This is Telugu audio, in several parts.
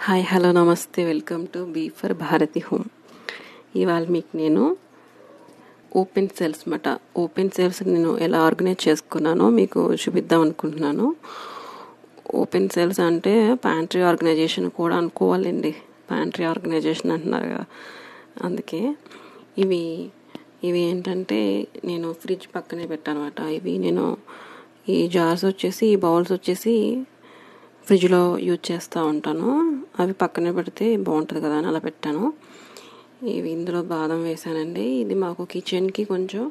హాయ్ హలో నమస్తే welcome to B for Bharati home. ఇవాళ మీకు నేను ఓపెన్ సెల్స్ నేను ఎలా ఆర్గనైజ్ చేసుకున్నానో మీకు చూపిద్దాం అనుకుంటున్నాను. ఓపెన్ సెల్స్ అంటే ప్యాంట్రీ ఆర్గనైజేషన్ కూడా అనుకోవాలండి. ప్యాంట్రీ ఆర్గనైజేషన్ అంటున్నారు కదా, అందుకే ఇవి ఏంటంటే నేను ఫ్రిడ్జ్ పక్కనే పెట్టాను అనమాట. ఈ జార్స్ వచ్చేసి, ఈ బౌల్స్ వచ్చేసి ఫ్రిడ్జ్లో యూజ్ చేస్తూ ఉంటాను. అవి పక్కనే పెడితే బాగుంటుంది కదా అని అలా పెట్టాను. ఇందులో బాదం వేసానండి. ఇది మాకు కిచెన్కి కొంచెం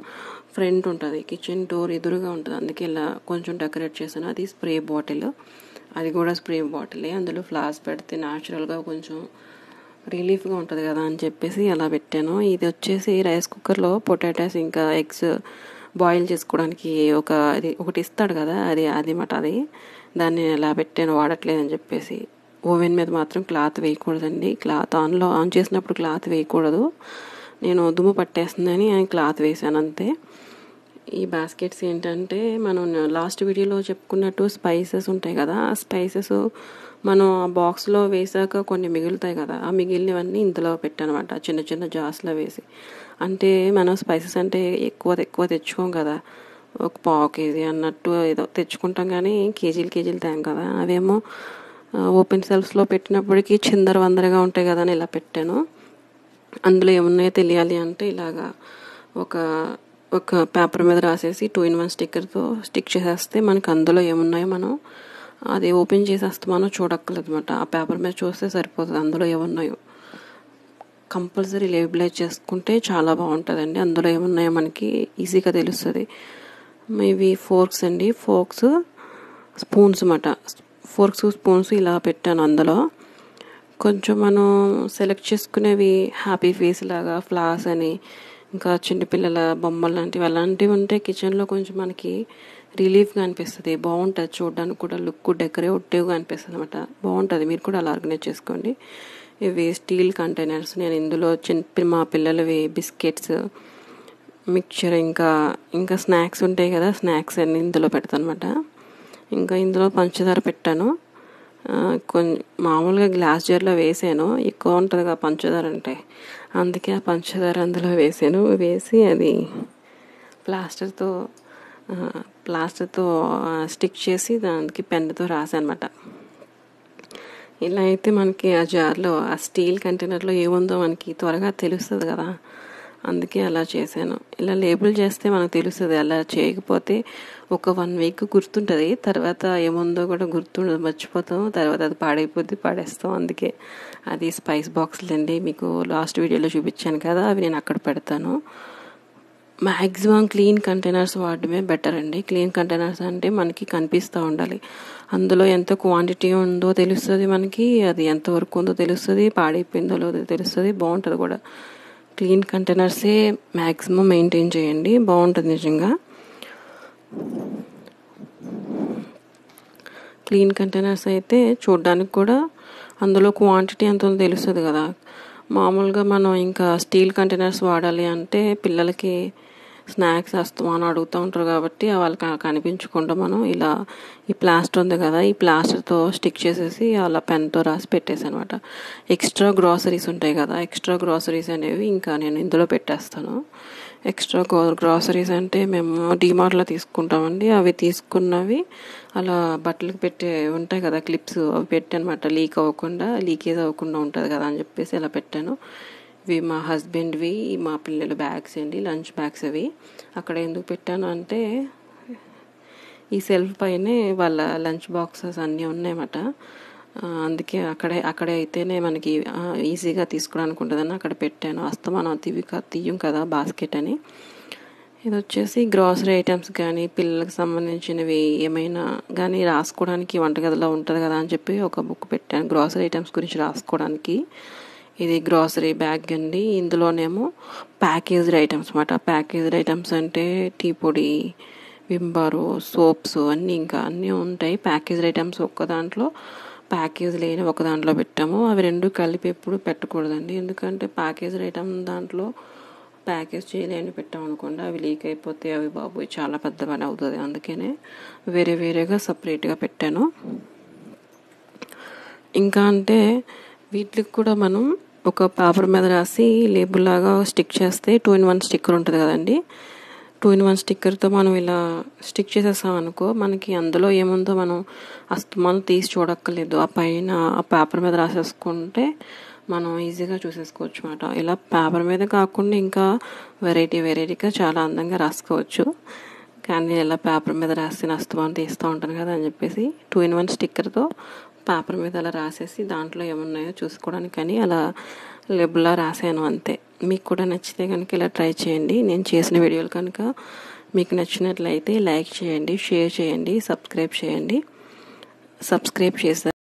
ఫ్రంట్ ఉంటుంది, కిచెన్ డోర్ ఎదురుగా ఉంటుంది, అందుకే ఇలా కొంచెం డెకరేట్ చేశాను. అది స్ప్రే బాటిల్, అది కూడా స్ప్రే బాటిలే. అందులో ఫ్లాస్ పెడితే న్యాచురల్గా కొంచెం రిలీఫ్గా ఉంటుంది కదా అని చెప్పేసి అలా పెట్టాను. ఇది వచ్చేసి రైస్ కుక్కర్లో పొటాటోస్ ఇంకా ఎగ్స్ బాయిల్ చేసుకోవడానికి ఒకటి ఇస్తాడు కదా, అది మాట. దాన్ని ఎలా పెట్టాను వాడట్లేదని చెప్పేసి. ఓవెన్ మీద మాత్రం క్లాత్ వేయకూడదండి. క్లాత్ ఆన్ చేసినప్పుడు క్లాత్ వేయకూడదు. నేను దుమ్ము పట్టేస్తుందని క్లాత్ వేసాను అంతే. ఈ బాస్కెట్స్ ఏంటంటే, మనం లాస్ట్ వీడియోలో చెప్పుకున్నట్టు స్పైసెస్ ఉంటాయి కదా, ఆ స్పైసెస్ మనం ఆ బాక్స్లో వేసాక కొన్ని మిగులుతాయి కదా, ఆ మిగిలినవన్నీ ఇందులో పెట్టానమాట, చిన్న చిన్న జార్స్లో వేసి. అంటే మనం స్పైసెస్ అంటే ఎక్కువ తెచ్చుకోం కదా, ఒక పావు కేజీ అన్నట్టు ఏదో తెచ్చుకుంటాం, కానీ కేజీలు తేం కదా. అవేమో ఓపెన్ సెల్ఫ్స్లో పెట్టినప్పటికీ చిందరవందరగా ఉంటాయి కదా అని ఇలా పెట్టాను. అందులో ఏమున్నాయో తెలియాలి అంటే ఇలాగా ఒక పేపర్ మీద రాసేసి 2-in-1 స్టిక్కర్తో స్టిక్ చేసేస్తే మనకి అందులో ఏమున్నాయో మనం అది ఓపెన్ చేసేస్తే మనం చూడక్కర్లేదు అనమాట. ఆ పేపర్ మీద చూస్తే సరిపోతుంది అందులో ఏమున్నాయో. కంపల్సరీ లేబులైజ్ చేసుకుంటే చాలా బాగుంటుందండి. అందులో ఏమున్నాయో మనకి ఈజీగా తెలుస్తుంది. ఇవి ఫోర్క్స్ అండి, స్పూన్స్ అన్నమాట. స్పూన్స్ ఇలా పెట్టాను. అందులో కొంచెం మనం సెలెక్ట్ చేసుకునేవి హ్యాపీ ఫేస్ లాగా, ఫ్లాస్ అని, ఇంకా చిన్నపిల్లల బొమ్మలు లాంటివి అలాంటివి ఉంటే కిచెన్లో కొంచెం మనకి రిలీఫ్గా అనిపిస్తుంది, బాగుంటుంది చూడడానికి కూడా, లుక్ డెకరేటివ్గా అనిపిస్తుంది అనమాట. బాగుంటుంది, మీరు కూడా అలా ఆర్గనైజ్ చేసుకోండి. ఇవి స్టీల్ కంటైనర్స్. నేను ఇందులో మా పిల్లలవి బిస్కెట్స్, మిక్చర్ ఇంకా స్నాక్స్ ఉంటాయి కదా, స్నాక్స్ అన్నీ ఇందులో పెడతాను అనమాట. ఇంకా ఇందులో పంచదార పెట్టాను. మామూలుగా గ్లాస్ జార్లో వేసాను, ఎక్కువ ఉంటుంది కదా పంచదార అంటే, అందుకే ఆ పంచదార అందులో వేసి అది ప్లాస్టర్తో స్టిక్ చేసి దానికి పెన్నుతో రాసాను అనమాట. ఇలా అయితే మనకి ఆ జార్లో, ఆ స్టీల్ కంటైనర్లో ఏముందో మనకి త్వరగా తెలుస్తుంది కదా, అందుకే అలా చేశాను. ఇలా లేబుల్ చేస్తే మనకు తెలుస్తుంది. అలా చేయకపోతే ఒక 1 వీక్ గుర్తుంటుంది, తర్వాత ఏముందో కూడా గుర్తుండదు, మర్చిపోతాం, తర్వాత అది పాడేస్తాం. అందుకే అది స్పైస్ బాక్స్లు అండి, మీకు లాస్ట్ వీడియోలో చూపించాను కదా, అవి నేను అక్కడ పెడతాను. మ్యాక్సిమం క్లీన్ కంటైనర్స్ వాడడమే బెటర్ అండి. క్లీన్ కంటైనర్స్ అంటే మనకి కనిపిస్తూ ఉండాలి, అందులో ఎంత క్వాంటిటీ ఉందో తెలుస్తుంది మనకి, అది ఎంతవరకు ఉందో తెలుస్తుంది, పాడైపోయిందో లేదో తెలుస్తుంది, బాగుంటుంది కూడా. క్లీన్ కంటైనర్సే మ్యాక్సిమం మెయింటైన్ చేయండి, బాగుంటుంది నిజంగా. క్లీన్ కంటైనర్స్ అయితే చూడడానికి కూడా అందులో క్వాంటిటీ ఎంత ఉందో తెలుస్తుంది కదా. మామూలుగా మనం ఇంకా స్టీల్ కంటైనర్స్ వాడాలి అంటే పిల్లలకి స్నాక్స్ వస్తామని అడుగుతూ ఉంటారు కాబట్టి వాళ్ళకి కనిపించకుండా మనం ఇలా ఈ ప్లాస్టర్ ఉంది కదా, ఈ ప్లాస్టర్తో స్టిక్ చేసేసి అలా పెన్తో రాసి పెట్టేసాను అనమాట. ఎక్స్ట్రా గ్రాసరీస్ ఉంటాయి కదా, ఎక్స్ట్రా గ్రాసరీస్ అనేవి ఇంకా నేను ఇందులో పెట్టేస్తాను. ఎక్స్ట్రా గ్రాసరీస్ అంటే మేము డిమార్ట్లో తీసుకుంటామండి. అవి తీసుకున్నవి అలా బట్టలకు పెట్టే ఉంటాయి కదా క్లిప్స్, అవి పెట్టానమాట. లీకేజ్ అవ్వకుండా ఉంటుంది కదా అని చెప్పేసి అలా పెట్టాను. ఇవి మా హస్బెండ్వి, మా పిల్లల బ్యాగ్స్ అండి, లంచ్ బ్యాగ్స్. అవి అక్కడ ఎందుకు పెట్టాను అంటే, ఈ సెల్ఫ్ పైనే వాళ్ళ లంచ్ బాక్సెస్ అన్నీ ఉన్నాయన్నమాట. అందుకే అక్కడే అయితేనే మనకి ఈజీగా తీసుకోవడానికి ఉంటుందని అక్కడ పెట్టాను. మనం తీయం కదా బాస్కెట్ అని. ఇది వచ్చేసి గ్రాసరీ ఐటమ్స్ కానీ, పిల్లలకు సంబంధించినవి ఏమైనా కానీ రాసుకోవడానికి వంటగదిలో ఉంటుంది కదా అని చెప్పి ఒక బుక్ పెట్టాను గ్రాసరీ ఐటమ్స్ గురించి రాసుకోవడానికి. ఇది గ్రాసరీ బ్యాగ్ అండి. ఇందులోనేమో ప్యాకేజ్డ్ ఐటమ్స్ అన్నమాట. ప్యాకేజ్డ్ ఐటమ్స్ అంటే టీ పొడి, వింబారు, సోప్స్ అన్నీ ఉంటాయి. ప్యాకేజ్డ్ ఐటమ్స్ ఒక దాంట్లో, ప్యాకేజ్ లేని ఒక దాంట్లో పెట్టాము. అవి రెండు కలిపి ఎప్పుడు పెట్టకూడదండి, ఎందుకంటే ప్యాకేజ్డ్ ఐటమ్ దాంట్లో ప్యాకేజ్ చేయలేని పెట్టామనుకోండి, అవి లీక్ అయిపోతే అవి బాబోయ్ చాలా పెద్ద పని అవుతుంది. అందుకనే వేరేగా సపరేట్గా పెట్టాను. ఇంకా అంటే వీటికి కూడా మనం ఒక పేపర్ మీద రాసి లేబుల్ లాగా స్టిక్ చేస్తే 2-in-1 స్టిక్కర్ ఉంటుంది కదండి. 2-in-1 స్టిక్కర్తో మనం ఇలా స్టిక్ చేసేసాం అనుకో, మనకి అందులో ఏముందో మనం అస్తమానం తీసి చూడక్కర్లేదు. ఆ పైన ఆ పేపర్ మీద రాసేసుకుంటే మనం ఈజీగా చూసేసుకోవచ్చు అన్నమాట. ఇలా పేపర్ మీద కాకుండా ఇంకా వెరైటీగా చాలా అందంగా రాసుకోవచ్చు. కానీ ఇలా పేపర్ మీద రాసి అస్తమానం తీస్తూ ఉంటాను కదా అని చెప్పేసి 2-in-1 స్టిక్కర్తో పేపర్ మీద అలా రాసేసి దాంట్లో ఏమున్నాయో చూసుకోవడానికి కానీ అలా లేబుల్లా రాసాను అంతే. మీకు కూడా నచ్చితే కనుక ఇలా ట్రై చేయండి. నేను చేసిన వీడియోలు కనుక మీకు నచ్చినట్లయితే లైక్ చేయండి, షేర్ చేయండి, సబ్స్క్రైబ్ చేయండి. సబ్స్క్రైబ్ చేశారు